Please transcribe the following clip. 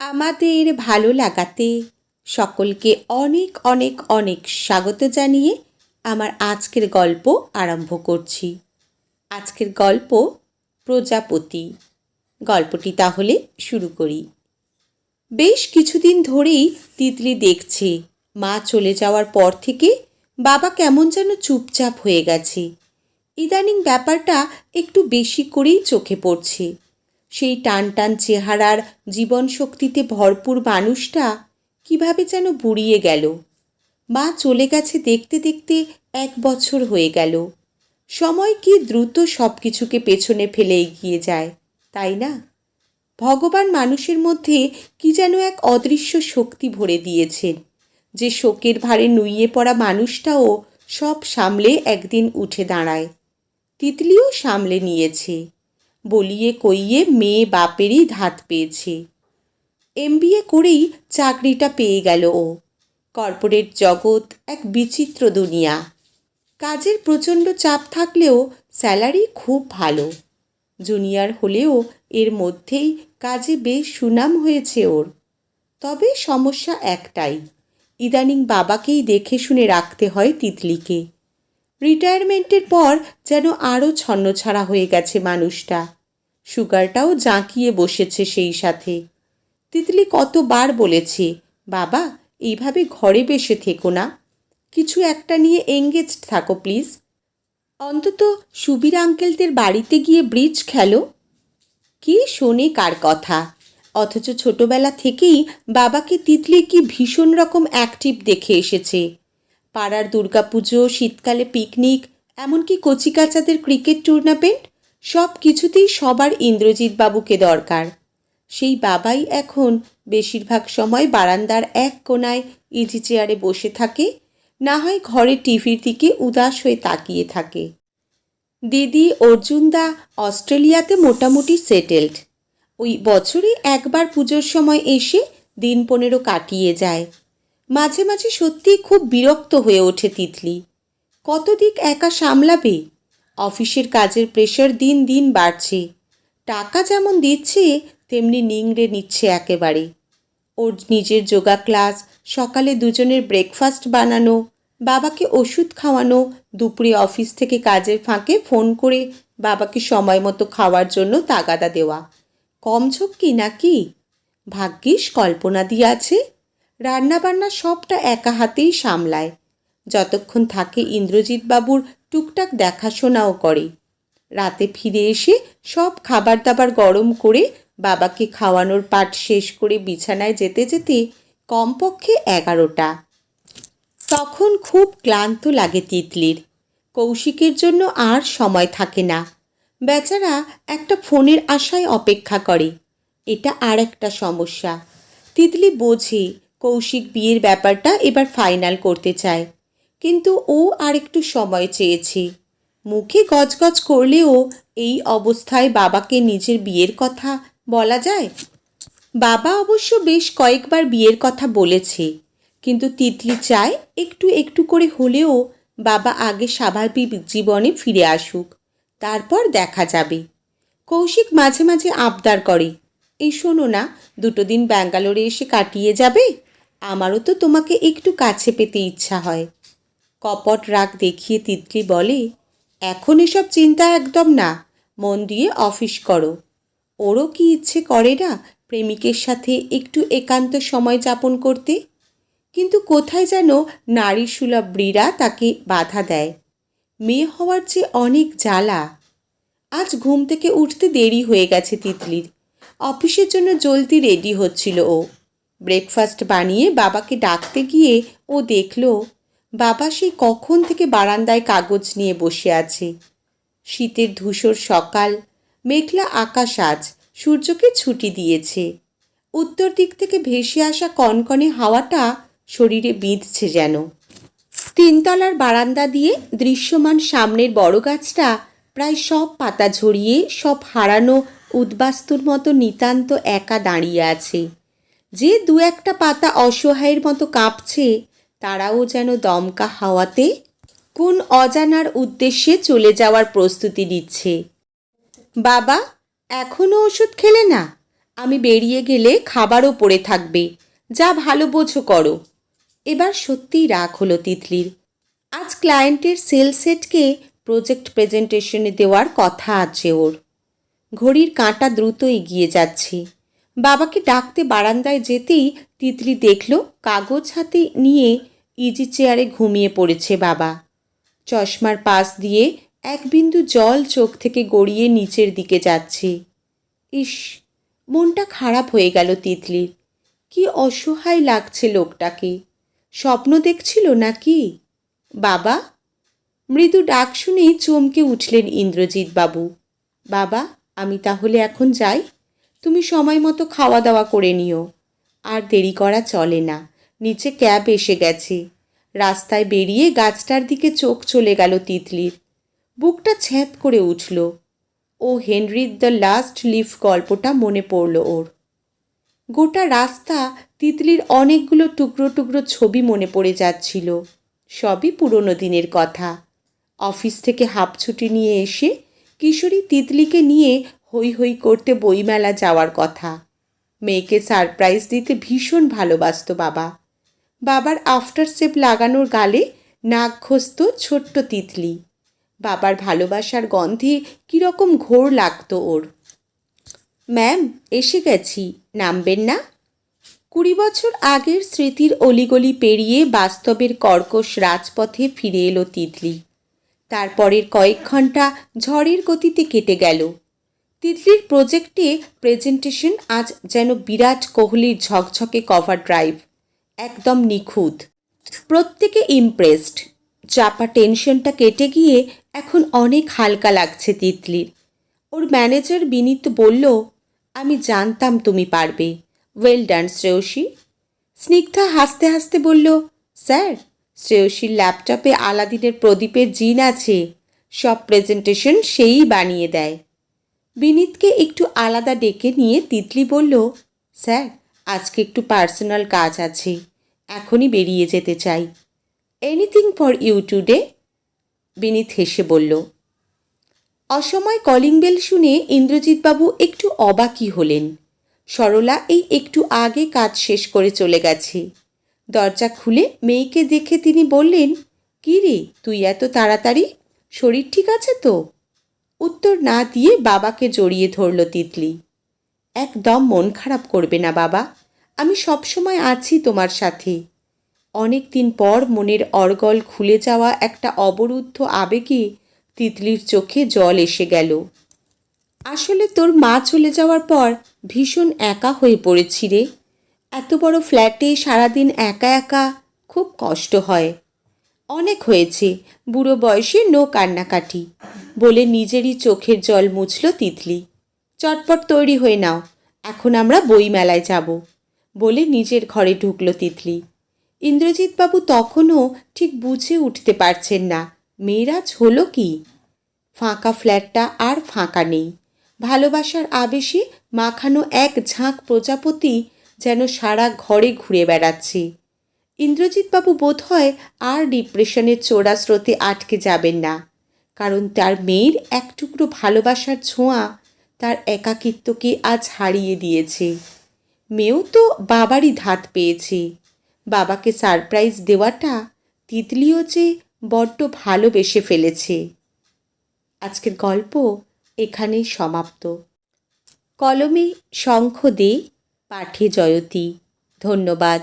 আমাদের ভালো লাগাতে সকলকে অনেক অনেক অনেক স্বাগত জানিয়ে আমার আজকের গল্প আরম্ভ করছি। আজকের গল্প প্রজাপতি। গল্পটি তাহলে শুরু করি। বেশ কিছুদিন ধরেই তিতলি দেখছে মা চলে যাওয়ার পর থেকে বাবা কেমন যেন চুপচাপ হয়ে গেছে। ইদানিং ব্যাপারটা একটু বেশি করেই চোখে পড়ছে। সেই টান টান চেহারার জীবন শক্তিতে ভরপুর মানুষটা কিভাবে যেন বুড়িয়ে গেল। মা চলে গেছে দেখতে দেখতে 1 বছর হয়ে গেল। সময় কি দ্রুত সব কিছুকে পেছনে ফেলে এগিয়ে যায়, তাই না? ভগবান মানুষের মধ্যে কি যেন এক অদৃশ্য শক্তি ভরে দিয়েছেন, যে শোকের ভারে নুইয়ে পড়া মানুষটাও সব সামলে একদিন উঠে দাঁড়ায়। তিতলিও সামলে নিয়েছে। বলিয়ে কইয়ে মেয়ে বাপেরই ধাত পেয়েছে। এমবিএ করেই চাকরিটা পেয়ে গেল ও। কর্পোরেট জগৎ এক বিচিত্র দুনিয়া। কাজের প্রচণ্ড চাপ থাকলেও স্যালারি খুব ভালো। জুনিয়র হলেও এর মধ্যেই কাজে বেশ সুনাম হয়েছে ওর। তবে সমস্যা একটাই, ইদানিং বাবাকেই দেখে শুনে রাখতে হয় তিতলিকে। রিটায়ারমেন্টের পর যেন আরও ছন্নছাড়া হয়ে গেছে মানুষটা। সুগারটাও জাঁকিয়ে বসেছে সেই সাথে। তিতলি কতবার বলেছে, বাবা এইভাবে ঘরে বসে থেকো না, কিছু একটা নিয়ে এঙ্গেজড থাকো প্লিজ। অন্তত সুবীর আঙ্কেলদের বাড়িতে গিয়ে ব্রিজ খেলো। কি শোনে কার কথা! অথচ ছোটবেলা থেকেই বাবাকে তিতলি কি ভীষণ রকম অ্যাক্টিভ দেখে এসেছে। পাড়ার দুর্গাপুজো, শীতকালে পিকনিক, এমনকি কচিকাচাদের ক্রিকেট টুর্নামেন্ট, সব কিছুতেই সবার ইন্দ্রজিৎ বাবুকে দরকার। সেই বাবাই এখন বেশিরভাগ সময় বারান্দার এক কোণায় ইজি চেয়ারে বসে থাকে, না হয় ঘরে টিভির দিকে উদাস হয়ে তাকিয়ে থাকে। দিদি অর্জুনদা অস্ট্রেলিয়াতে মোটামুটি সেটেলড। ওই বছরে একবার পুজোর সময় এসে দিন 15 কাটিয়ে যায়। মাঝে মাঝে সত্যিই খুব বিরক্ত হয়ে ওঠে তিতলি। কত দিক একা সামলাবে? অফিসের কাজের প্রেশার দিন দিন বাড়ছে। টাকা যেমন দিচ্ছে তেমনি নিংড়ে নিচ্ছে একেবারে। ওর নিজের যোগা ক্লাস, সকালে দুজনের ব্রেকফাস্ট বানানো, বাবাকে ওষুধ খাওয়ানো, দুপুরে অফিস থেকে কাজের ফাঁকে ফোন করে বাবাকে সময় মতো খাওয়ার জন্য তাগাদা দেওয়া। কম ঝক্কি নাকি? ভাগ্যিস কল্পনা দিয়ে আছে। রান্নাবান্না সবটা একা হাতেই সামলায়। যতক্ষণ থাকে ইন্দ্রজিৎ বাবুর টুকটাক দেখাশোনাও করে। রাতে ফিরে এসে সব খাবার দাবার গরম করে বাবাকে খাওয়ানোর পাট শেষ করে বিছানায় যেতে যেতে কমপক্ষে 11টা। তখন খুব ক্লান্ত লাগে তিতলির। কৌশিকের জন্য আর সময় থাকে না। বেচারা একটা ফোনের আশায় অপেক্ষা করে। এটা আর একটা সমস্যা। তিতলি বোঝে কৌশিক বিয়ের ব্যাপারটা এবার ফাইনাল করতে চায়, কিন্তু ও আর একটু সময় চেয়েছে। মুখে গজগজ করলেও এই অবস্থায় বাবাকে নিজের বিয়ের কথা বলা যায়? বাবা অবশ্য বেশ কয়েকবার বিয়ের কথা বলেছে, কিন্তু তিতলি চায় একটু একটু করে হলেও বাবা আগে স্বাভাবিক জীবনে ফিরে আসুক, তারপর দেখা যাবে। কৌশিক মাঝে মাঝে আবদার করে, এই শোনো না, 2 দিন ব্যাঙ্গালোরে এসে কাটিয়ে যাবে, আমারও তো তোমাকে একটু কাছে পেতে ইচ্ছা হয়। কপট রাগ দেখিয়ে তিতলি বলে, এখন এসব চিন্তা একদম না, মন দিয়ে অফিস করো। ওরও কি ইচ্ছে করে না প্রেমিকের সাথে একটু একান্ত সময় যাপন করতে? কিন্তু কোথায় যেন নারী সুলভ ব্রীড়া তাকে বাধা দেয়। মেয়ে হওয়ার চেয়ে অনেক জ্বালা। আজ ঘুম থেকে উঠতে দেরি হয়ে গেছে তিতলির। অফিসের জন্য জলদি রেডি হচ্ছিল ও। ব্রেকফাস্ট বানিয়ে বাবাকে ডাকতে গিয়ে ও দেখল বাবা সেই কখন থেকে বারান্দায় কাগজ নিয়ে বসে আছে। শীতের ধূসর সকাল, মেঘলা আকাশ আজ সূর্যকে ছুটি দিয়েছে। উত্তর দিক থেকে ভেসে আসা কনকনে হাওয়াটা শরীরে বিঁধছে যেন। 3তলার বারান্দা দিয়ে দৃশ্যমান সামনের বড় গাছটা প্রায় সব পাতা ঝরিয়ে সব হারানো উদ্বাস্তুর মতো নিতান্ত একা দাঁড়িয়ে আছে। যে 2-1টা পাতা অসহায়ের মতো কাঁপছে, তারাও যেন দমকা হাওয়াতে কোন অজানার উদ্দেশ্যে চলে যাওয়ার প্রস্তুতি নিচ্ছে। বাবা, এখনও ওষুধ খেলে না? আমি বেরিয়ে গেলে খাবারও পড়ে থাকবে, যা ভালো বোঝো করো। এবার সত্যিই রাগ হলো তিতলির। আজ ক্লায়েন্টের সেল সেটকে প্রজেক্ট প্রেজেন্টেশনে দেওয়ার কথা আছে ওর। ঘড়ির কাঁটা দ্রুত এগিয়ে যাচ্ছে। বাবাকে ডাকতে বারান্দায় যেতেই তিতলি দেখল কাগজ হাতে নিয়ে ইজি চেয়ারে ঘুমিয়ে পড়েছে বাবা। চশমার পাশ দিয়ে এক বিন্দু জল চোখ থেকে গড়িয়ে নিচের দিকে যাচ্ছে। ইস, মনটা খারাপ হয়ে গেল তিতলির। কি অসহায় লাগছে লোকটাকে। স্বপ্ন দেখছিল নাকি? বাবা! মৃদু ডাক শুনেই চমকে উঠলেন ইন্দ্রজিৎ বাবু। বাবা, আমি তাহলে এখন যাই? তুমি সময় মতো খাওয়া দাওয়া করে নিও। আর দেরি করা চলে না, নিচে ক্যাব এসে গেছে। রাস্তায় বেরিয়ে গাছটার দিকে চোখ চলে গেল তিতলির। বুকটা ছ্যাঁত করে উঠল। ও হেনরির দ্য লাস্ট লিফ গল্পটা মনে পড়ল ওর। গোটা রাস্তা তিতলির অনেকগুলো টুকরো টুকরো ছবি মনে পড়ে যাচ্ছিল। সবই পুরনো দিনের কথা। অফিস থেকে হাফ ছুটি নিয়ে এসে কিশোরী তিতলিকে নিয়ে হৈ হৈ করতে বইমেলা যাওয়ার কথা। মেয়েকে সারপ্রাইজ দিতে ভীষণ ভালোবাসত বাবা। বাবার আফটার সেভ লাগানোর গালে নাক ঘষত ছোট্ট তিতলি। বাবার ভালোবাসার গন্ধে কীরকম ঘোর লাগতো ওর। ম্যাম, এসে গেছি, নামবেন না? 20 বছর আগের স্মৃতির অলিগলি পেরিয়ে বাস্তবের কর্কশ রাজপথে ফিরে এলো তিতলি। তারপরের কয়েক ঘন্টা ঝড়ের গতিতে কেটে গেল। তিতলির প্রজেক্টে প্রেজেন্টেশন আজ যেন বিরাট কোহলির ঝকঝকে কভার ড্রাইভ। একদম নিখুঁত। প্রত্যেকে ইমপ্রেসড। চাপা টেনশনটা কেটে গিয়ে এখন অনেক হালকা লাগছে তিতলির। ওর ম্যানেজার বিনীত বলল, আমি জানতাম তুমি পারবে। Well done Shreyasi. স্নিগ্ধা হাসতে হাসতে বলল, স্যার, শ্রেয়সীর ল্যাপটপে আলাদিনের প্রদীপের জিন আছে। সব প্রেজেন্টেশন সেই বানিয়ে দেয়। বিনীতকে একটু আলাদা ডেকে নিয়ে তিতলি বলল, স্যার, আজকে একটু পার্সোনাল কাজ আছে, এখনই বেরিয়ে যেতে চাই। Anything for you today? বিনীত হেসে বলল। অসময় কলিং বেল শুনে ইন্দ্রজিৎবাবু একটু অবাকই হলেন। সরলা এই একটু আগে কাজ শেষ করে চলে গেছে। দরজা খুলে মেয়েকে দেখে তিনি বললেন, কী রে, তুই এত তাড়াতাড়ি? শরীর ঠিক আছে তো? উত্তর না দিয়ে বাবাকে জড়িয়ে ধরল তিতলি। একদম মন খারাপ করবে না বাবা, আমি সবসময় আছি তোমার সাথে। অনেক দিন পর মনের অর্গল খুলে যাওয়া একটা অবরুদ্ধ আবেগে তিতলির চোখে জল এসে গেল। আসলে তোর মা চলে যাওয়ার পর ভীষণ একা হয়ে পড়েছি রে। এত বড় ফ্ল্যাটে সারাদিন একা একা খুব কষ্ট হয়। অনেক হয়েছে, বুড়ো বয়সে নো কান্নাকাটি, বলে নিজেরই চোখের জল মুছল তিতলি। চটপট তৈরি হয়ে নাও, এখন আমরা বইমেলায় যাব, বলে নিজের ঘরে ঢুকল তিতলি। ইন্দ্রজিৎবাবু তখনও ঠিক বুঝে উঠতে পারছেন না মেয়েরাজ হলো কি। ফাঁকা ফ্ল্যাটটা আর ফাঁকা নেই। ভালোবাসার আবেশে মাখানো এক ঝাঁক প্রজাপতি যেন সারা ঘরে ঘুরে বেড়াচ্ছে। ইন্দ্রজিৎবাবু বোধহয় আর ডিপ্রেশনের চোরা স্রোতে আটকে যাবেন না, কারণ তার মেয়ের এক টুকরো ভালোবাসার ছোঁয়া তার একাকিত্বকে আজ হারিয়ে দিয়েছে। মেয়েও তো বাবারই ধাত পেয়েছে। বাবাকে সারপ্রাইজ দেওয়াটা তিতলিও যে বড্ড ভালোবেসে ফেলেছে। আজকের গল্প এখানেই সমাপ্ত। কলমে শঙ্খ দে, পাঠে জয়তী। ধন্যবাদ।